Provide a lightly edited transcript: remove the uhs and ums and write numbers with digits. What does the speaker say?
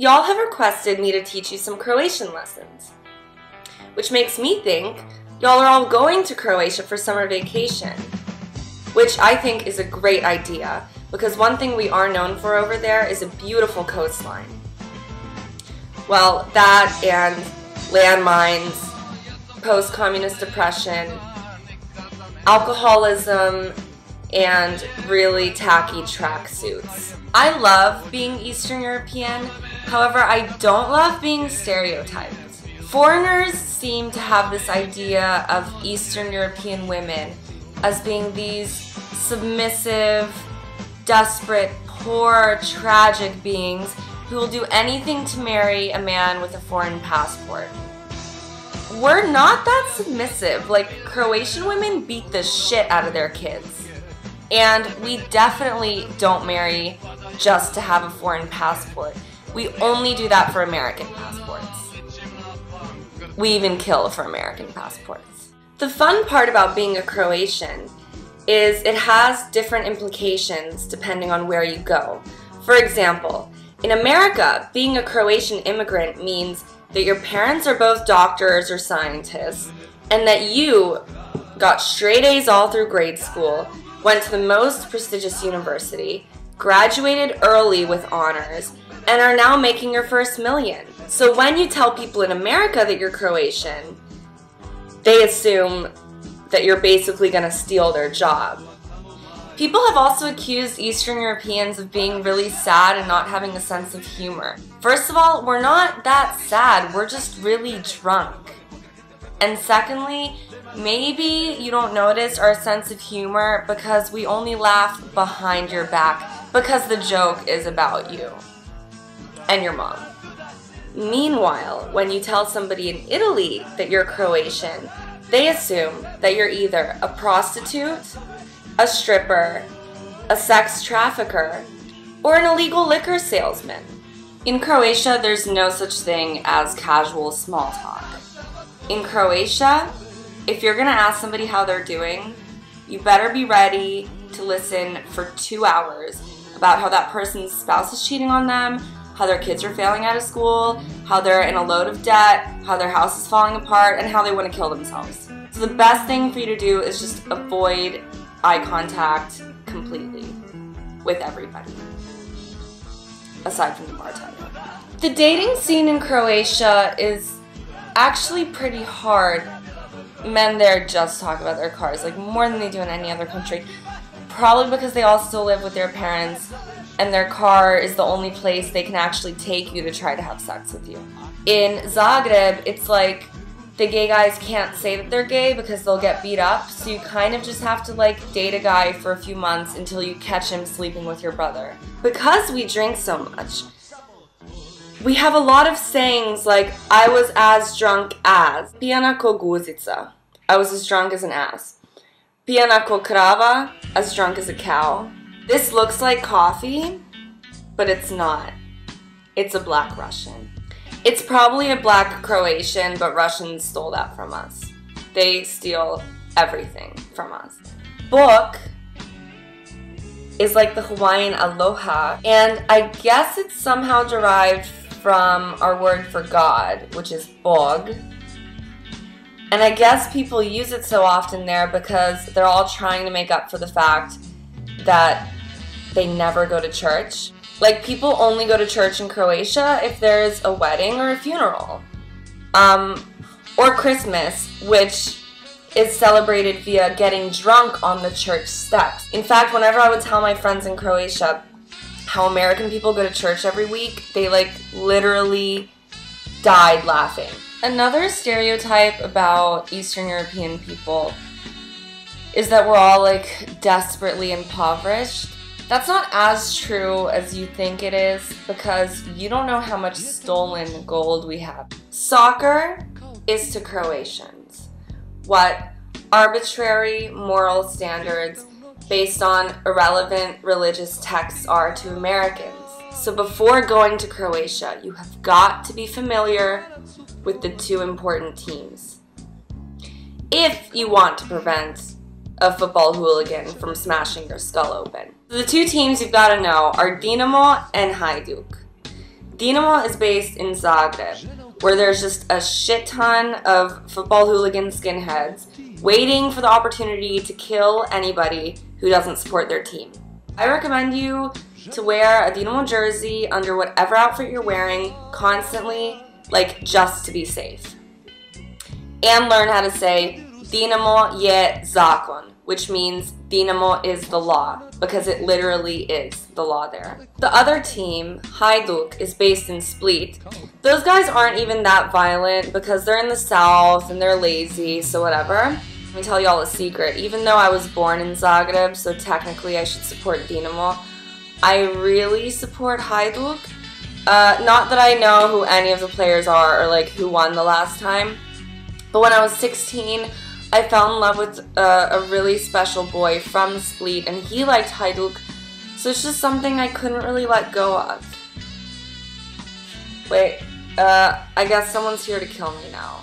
Y'all have requested me to teach you some Croatian lessons, which makes me think y'all are all going to Croatia for summer vacation, which I think is a great idea because one thing we are known for over there is a beautiful coastline. Well, that and landmines, post-communist depression, alcoholism, and really tacky tracksuits. I love being Eastern European, however, I don't love being stereotyped. Foreigners seem to have this idea of Eastern European women as being these submissive, desperate, poor, tragic beings who will do anything to marry a man with a foreign passport. We're not that submissive. Like, Croatian women beat the shit out of their kids. And we definitely don't marry just to have a foreign passport. We only do that for American passports. We even kill for American passports. The fun part about being a Croatian is it has different implications depending on where you go. For example, in America, being a Croatian immigrant means that your parents are both doctors or scientists, and that you got straight A's all through grade school, went to the most prestigious university, graduated early with honors, and are now making your first million. So when you tell people in America that you're Croatian, they assume that you're basically going to steal their job. People have also accused Eastern Europeans of being really sad and not having a sense of humor. First of all, we're not that sad, we're just really drunk. And secondly, maybe you don't notice our sense of humor because we only laugh behind your back because the joke is about you and your mom. Meanwhile, when you tell somebody in Italy that you're Croatian, they assume that you're either a prostitute, a stripper, a sex trafficker, or an illegal liquor salesman. In Croatia, there's no such thing as casual small talk. In Croatia, if you're gonna ask somebody how they're doing, you better be ready to listen for 2 hours about how that person's spouse is cheating on them, how their kids are failing out of school, how they're in a load of debt, how their house is falling apart, and how they want to kill themselves. So the best thing for you to do is just avoid eye contact completely with everybody, aside from the bartender. The dating scene in Croatia is actually pretty hard. Men there just talk about their cars, like more than they do in any other country. Probably because they all still live with their parents and their car is the only place they can actually take you to try to have sex with you. In Zagreb, it's like the gay guys can't say that they're gay because they'll get beat up, so you kind of just have to like date a guy for a few months until you catch him sleeping with your brother. Because we drink so much, we have a lot of sayings like, I was as drunk as. Pijana ko guzica. I was as drunk as an ass. Pijana ko krava. As drunk as a cow. This looks like coffee, but it's not. It's a black Russian. It's probably a black Croatian, but Russians stole that from us. They steal everything from us. Book is like the Hawaiian aloha, and I guess it's somehow derived from our word for God, which is bog. And I guess people use it so often there because they're all trying to make up for the fact that they never go to church. Like, people only go to church in Croatia if there's a wedding or a funeral. Or Christmas, which is celebrated via getting drunk on the church steps. In fact, whenever I would tell my friends in Croatia how American people go to church every week, they like literally died laughing. Another stereotype about Eastern European people is that we're all like desperately impoverished. That's not as true as you think it is because you don't know how much stolen gold we have. Soccer is to Croatians what arbitrary moral standards based on irrelevant religious texts are to Americans. So before going to Croatia, you have got to be familiar with the two important teams if you want to prevent a football hooligan from smashing your skull open. The two teams you've got to know are Dinamo and Hajduk. Dinamo is based in Zagreb, where there's just a shit ton of football hooligan skinheads waiting for the opportunity to kill anybody who doesn't support their team. I recommend you to wear a Dinamo jersey under whatever outfit you're wearing constantly, like just to be safe. And learn how to say Dinamo je zakon, which means Dinamo is the law, because it literally is the law there. The other team, Hajduk, is based in Split. Those guys aren't even that violent because they're in the south and they're lazy, so whatever. Let me tell you all a secret. Even though I was born in Zagreb, so technically I should support Dinamo, I really support Hajduk. Not that I know who any of the players are or like who won the last time, but when I was 16, I fell in love with a really special boy from Split, and he liked Hajduk, so it's just something I couldn't really let go of. Wait, I guess someone's here to kill me now.